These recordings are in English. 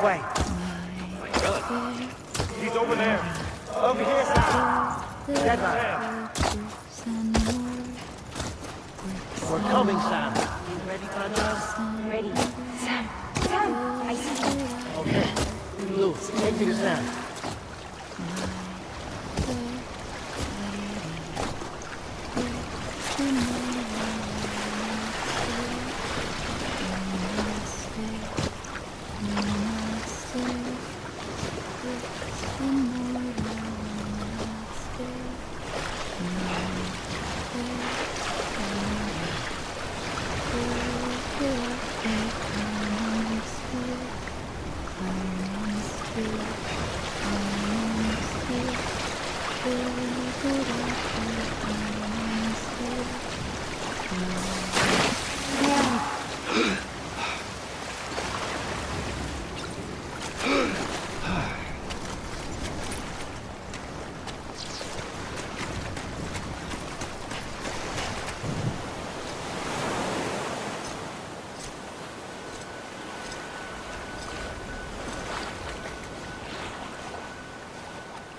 way. He's over there. Over here, Sam. Deadline. We're coming, Sam. You ready, Tanya? Ready. Sam, I see you. Okay. Lou, take me to Sam.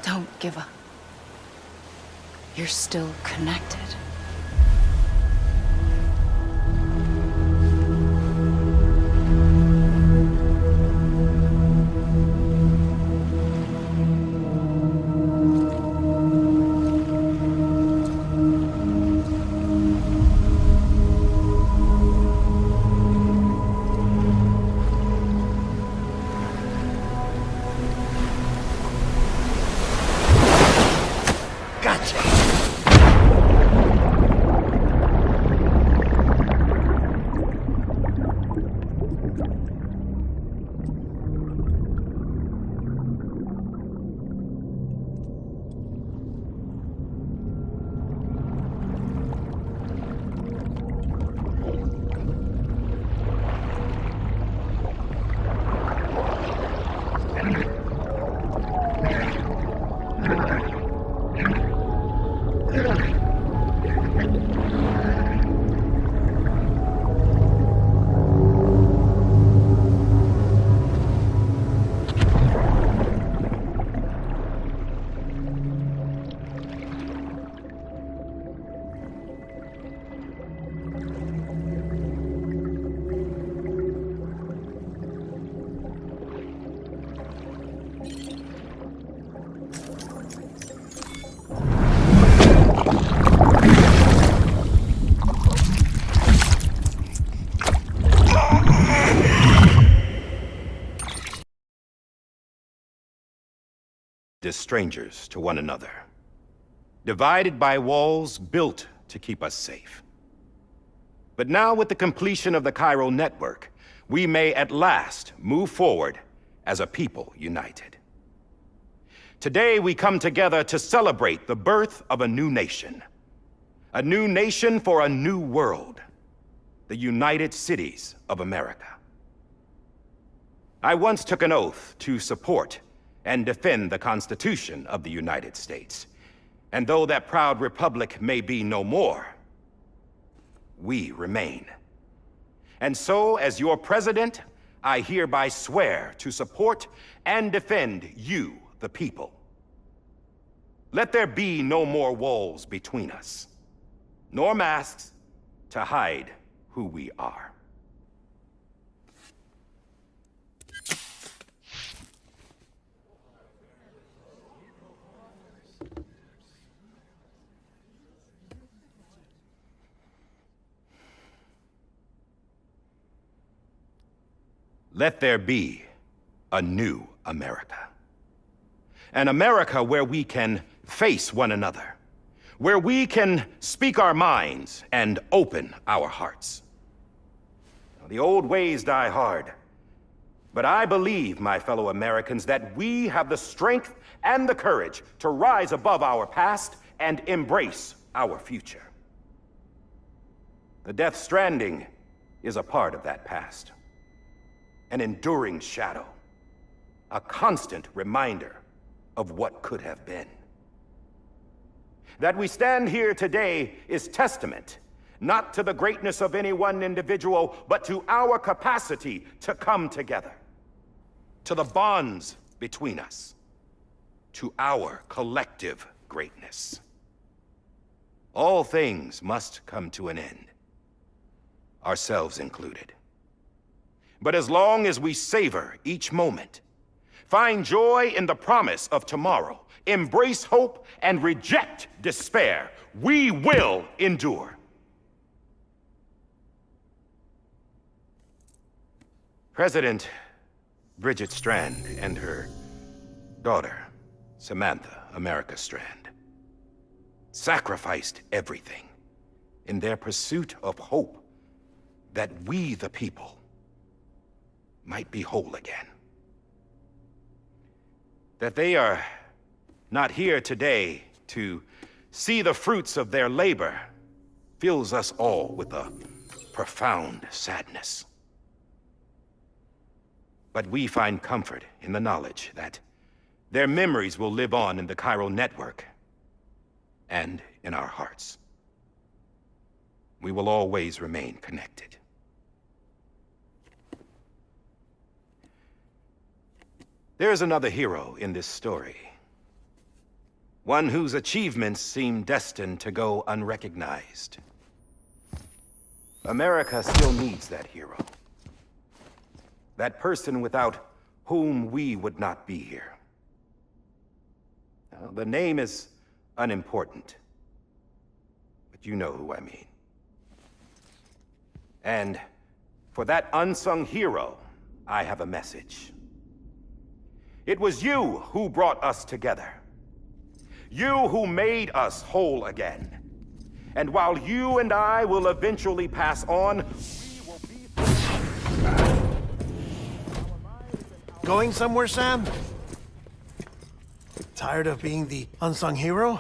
Don't give up. You're still connected. As strangers to one another, divided by walls built to keep us safe. But now, with the completion of the Chiral network, we may at last move forward as a people united. Today we come together to celebrate the birth of a new nation for a new world, the United Cities of America. I once took an oath to support and defend the Constitution of the United States. And though that proud republic may be no more, we remain. And so, as your president, I hereby swear to support and defend you, the people. Let there be no more walls between us, nor masks to hide who we are. Let there be a new America. An America where we can face one another, where we can speak our minds and open our hearts. The old ways die hard, but I believe, my fellow Americans, that we have the strength and the courage to rise above our past and embrace our future. The Death Stranding is a part of that past. An enduring shadow, a constant reminder of what could have been. That we stand here today is testament, not to the greatness of any one individual, but to our capacity to come together. to the bonds between us, to our collective greatness. All things must come to an end, ourselves included. But as long as we savor each moment, find joy in the promise of tomorrow, embrace hope, and reject despair, we will endure. President Bridget Strand and her daughter, Samantha America Strand, sacrificed everything in their pursuit of hope that we, the people, might be whole again. That they are not here today to see the fruits of their labor fills us all with a profound sadness. But we find comfort in the knowledge that their memories will live on in the chiral network and in our hearts. We will always remain connected. There is another hero in this story. One whose achievements seem destined to go unrecognized. America still needs that hero. That person without whom we would not be here. Now, the name is unimportant, but you know who I mean. And for that unsung hero, I have a message. It was you who brought us together. You who made us whole again. And while you and I will eventually pass on, we will be... Going somewhere, Sam? Tired of being the unsung hero?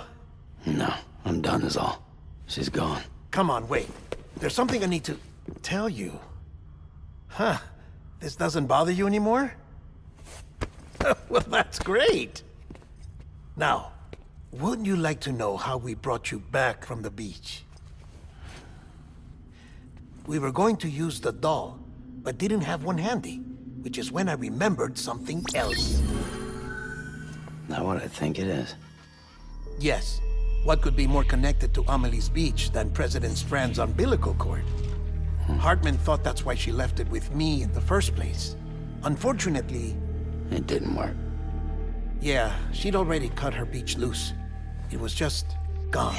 No, I'm done is all. She's gone. Come on, wait. There's something I need to tell you. Huh. This doesn't bother you anymore? Well, that's great. Now, wouldn't you like to know how we brought you back from the beach? We were going to use the doll, but didn't have one handy, which is when I remembered something else. Not what I think it is. Yes. What could be more connected to Amelie's beach than President Strand's umbilical cord? Hartman thought that's why she left it with me in the first place. Unfortunately... It didn't work. Yeah, she'd already cut her beach loose. It was just gone.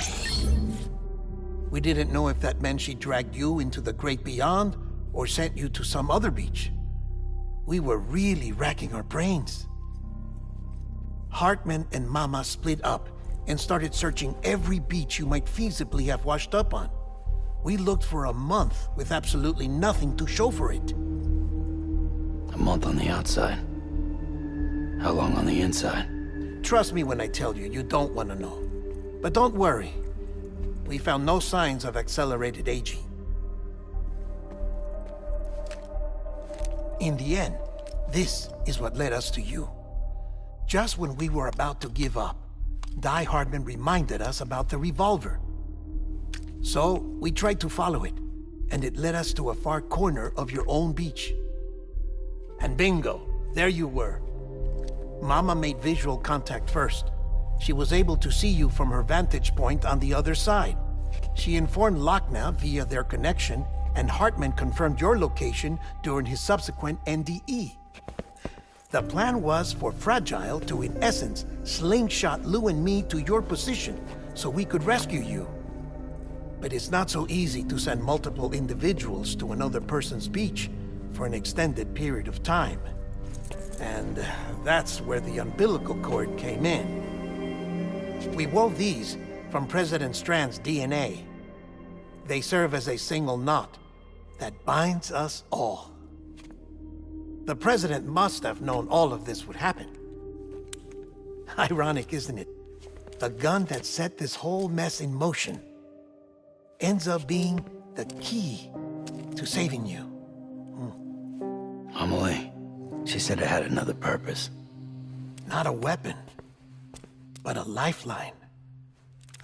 We didn't know if that meant she dragged you into the great beyond or sent you to some other beach. We were really racking our brains. Hartman and Mama split up and started searching every beach you might feasibly have washed up on. We looked for a month with absolutely nothing to show for it. A month on the outside. How long on the inside? Trust me when I tell you, you don't want to know. But don't worry. We found no signs of accelerated aging. In the end, this is what led us to you. Just when we were about to give up, Die Hardman reminded us about the revolver. So, we tried to follow it, and it led us to a far corner of your own beach. And bingo, there you were. Mama made visual contact first. She was able to see you from her vantage point on the other side. She informed Lochna via their connection, and Hartman confirmed your location during his subsequent NDE. The plan was for Fragile to, in essence, slingshot Lou and me to your position so we could rescue you. But it's not so easy to send multiple individuals to another person's beach for an extended period of time. And that's where the umbilical cord came in. We wove these from President Strand's DNA. They serve as a single knot that binds us all. The President must have known all of this would happen. Ironic, isn't it? The gun that set this whole mess in motion ends up being the key to saving you. Amelie, she said it had another purpose. Not a weapon, but a lifeline.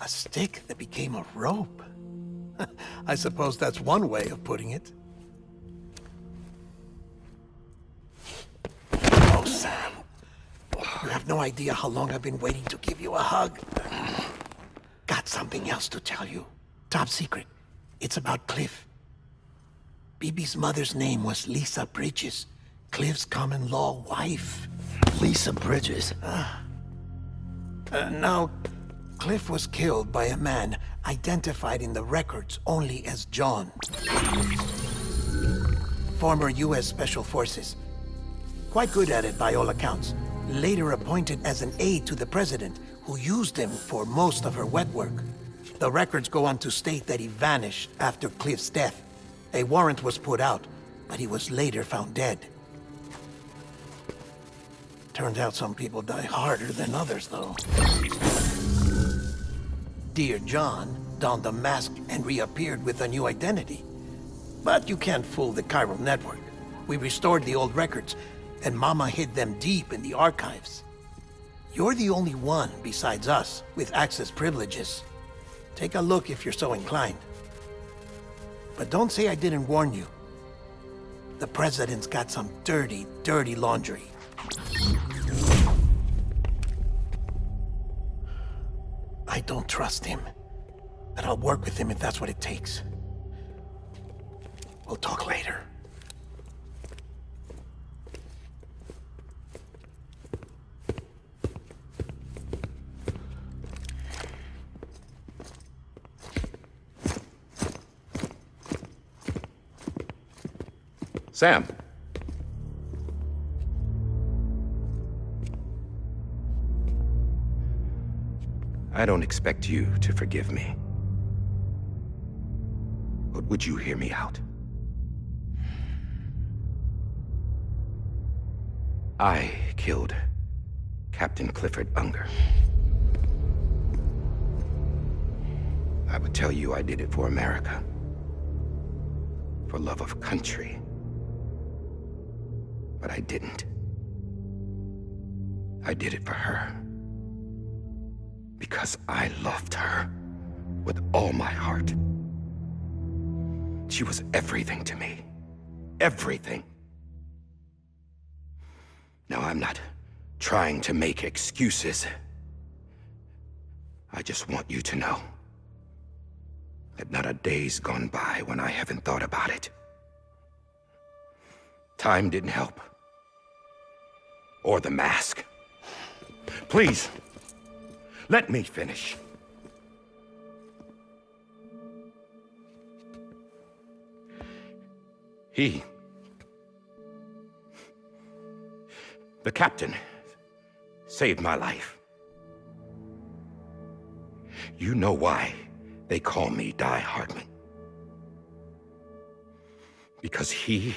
A stick that became a rope. I suppose that's one way of putting it. Oh, You have no idea how long I've been waiting to give you a hug. Got something else to tell you. Top secret. It's about Cliff. Bibi's mother's name was Lisa Bridges, Cliff's common-law wife. Lisa Bridges. Now, Cliff was killed by a man identified in the records only as John. Former U.S. Special Forces. Quite good at it by all accounts. Later appointed as an aide to the president, who used him for most of her wet work. The records go on to state that he vanished after Cliff's death. A warrant was put out, but he was later found dead. Turns out some people die harder than others, though. Dear John donned a mask and reappeared with a new identity. But you can't fool the chiral network. We restored the old records, and Mama hid them deep in the archives. You're the only one, besides us, with access privileges. Take a look if you're so inclined. But don't say I didn't warn you. The president's got some dirty, dirty laundry. I don't trust him, but I'll work with him if that's what it takes. We'll talk later. Sam. I don't expect you to forgive me. But would you hear me out? I killed Captain Clifford Unger. I would tell you I did it for America. For love of country. But I didn't. I did it for her. Because I loved her with all my heart. She was everything to me. Everything. Now, I'm not trying to make excuses. I just want you to know that not a day's gone by when I haven't thought about it. Time didn't help. Or the mask. Please, let me finish. The captain, saved my life. You know why they call me Die Hardman. Because he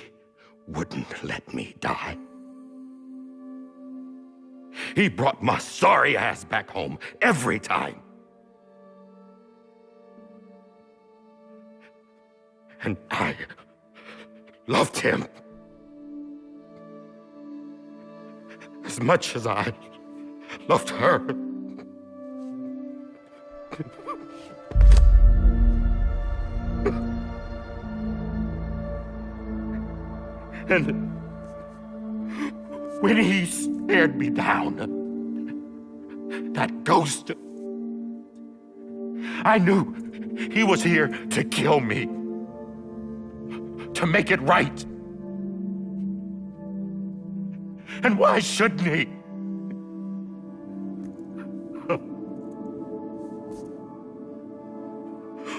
wouldn't let me die. He brought my sorry ass back home every time. And I loved him as much as I loved her. And when he stared me down, that ghost, I knew he was here to kill me, to make it right. And why shouldn't he?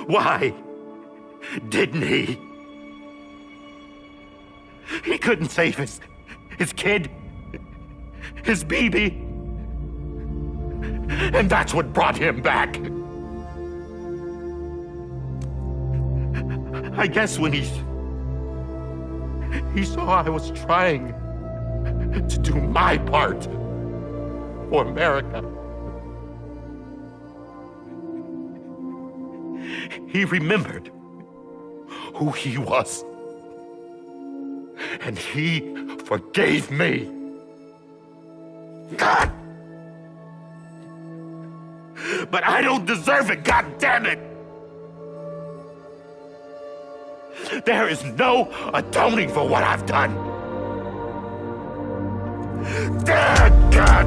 Why didn't he? He couldn't save his kid, his baby. And that's what brought him back. I guess when he saw I was trying to do my part for America, he remembered who he was. And he forgave me. God! But I don't deserve it, God damn it! There is no atoning for what I've done. Dad, God!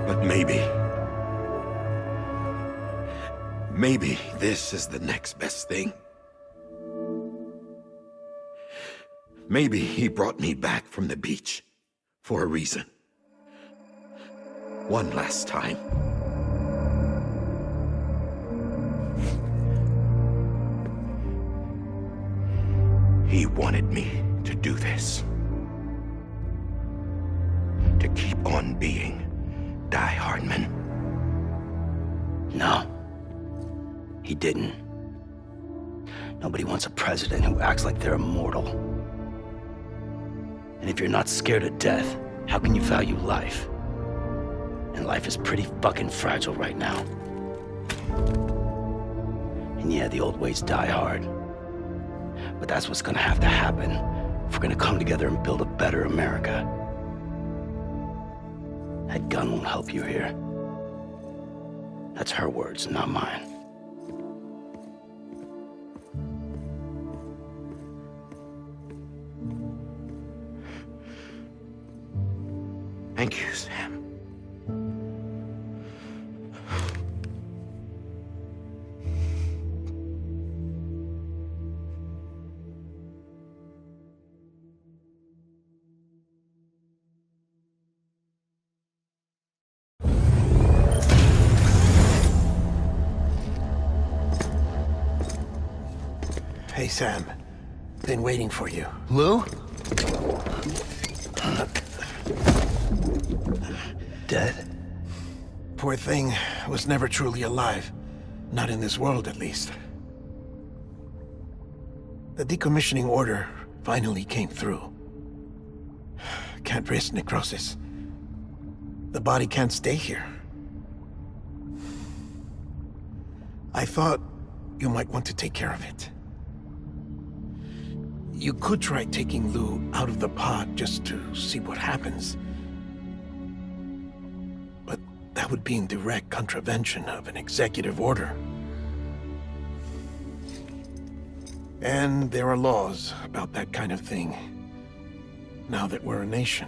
But maybe this is the next best thing. Maybe he brought me back from the beach for a reason. One last time. He wanted me to do this. To keep on being Die Hardman. No. He didn't. Nobody wants a president who acts like they're immortal. And if you're not scared of death, how can you value life? And life is pretty fucking fragile right now. And yeah, the old ways die hard. But that's what's gonna have to happen if we're gonna come together and build a better America. That gun won't help you here. That's her words, not mine. Thank you, Sam. Hey, Sam. Been waiting for you. Lou? Dead? Poor thing was never truly alive. Not in this world, at least. The decommissioning order finally came through. Can't risk necrosis. The body can't stay here. I thought you might want to take care of it. You could try taking Lou out of the pod just to see what happens. But that would be in direct contravention of an executive order. And there are laws about that kind of thing, now that we're a nation.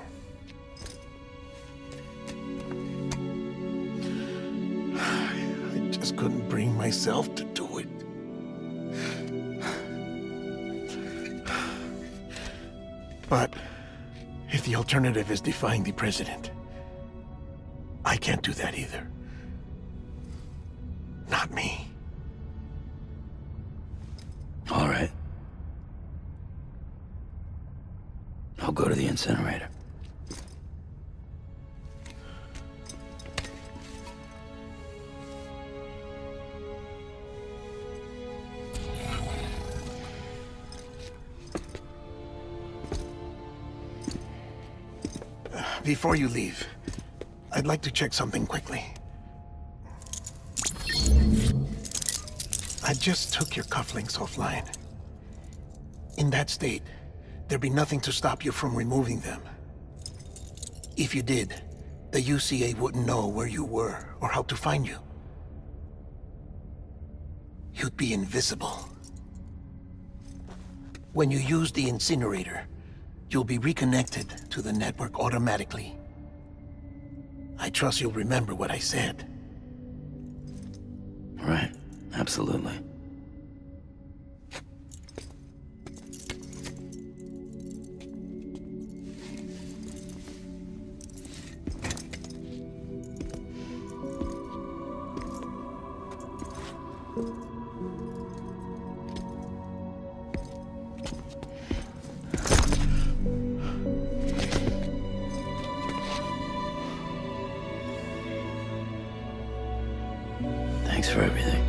I just couldn't bring myself to do it. But if the alternative is defying the president, I can't do that either. Not me. All right. I'll go to the incinerator. Before you leave, I'd like to check something quickly. I just took your cufflinks offline. In that state, there'd be nothing to stop you from removing them. If you did, the UCA wouldn't know where you were or how to find you. You'd be invisible. When you use the incinerator, you'll be reconnected to the network automatically. I trust you'll remember what I said. Right. Absolutely. Thanks for everything.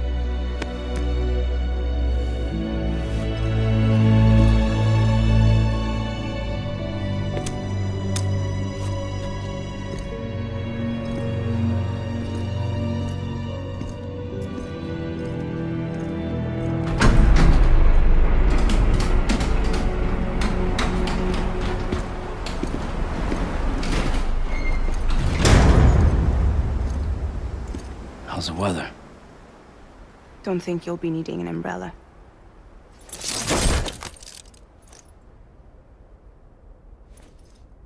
the weather? Don't think you'll be needing an umbrella.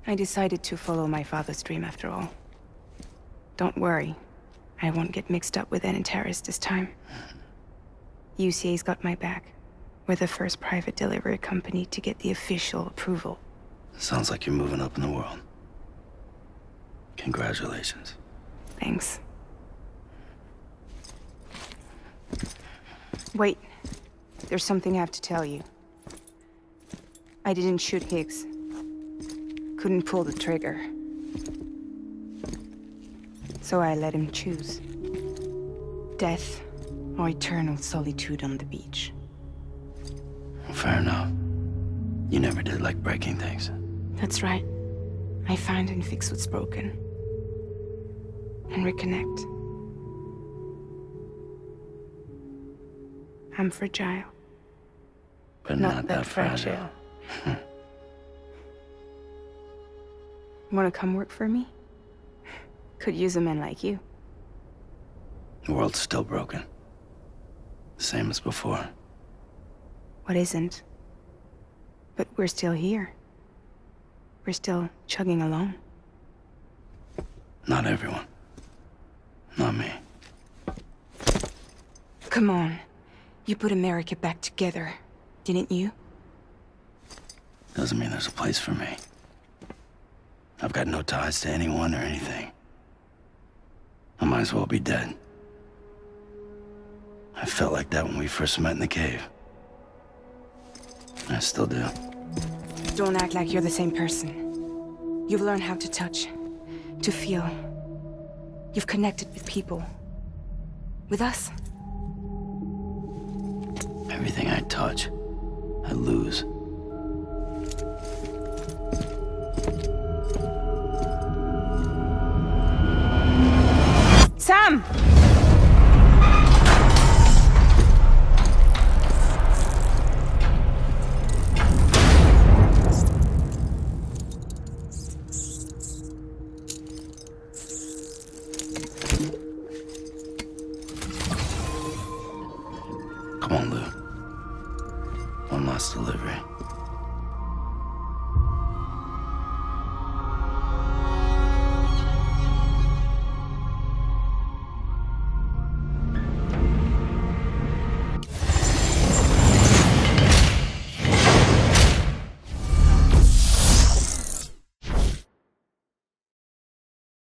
I decided to follow my father's dream after all. Don't worry. I won't get mixed up with any terrorists this time. UCA's got my back. We're the first private delivery company to get the official approval. Sounds like you're moving up in the world. Congratulations. Thanks. Wait. There's something I have to tell you. I didn't shoot Higgs. Couldn't pull the trigger. So I let him choose. Death or eternal solitude on the beach. Fair enough. You never did like breaking things. That's right. I find and fix what's broken. And reconnect. I'm fragile. But not that fragile. Wanna come work for me? Could use a man like you. The world's still broken. Same as before. What isn't? But we're still here. We're still chugging along. Not everyone. Not me. Come on. You put America back together, didn't you? Doesn't mean there's a place for me. I've got no ties to anyone or anything. I might as well be dead. I felt like that when we first met in the cave. I still do. Don't act like you're the same person. You've learned how to touch, to feel. You've connected with people. With us. Everything I touch, I lose. Sam! Come on, Lou. One last delivery.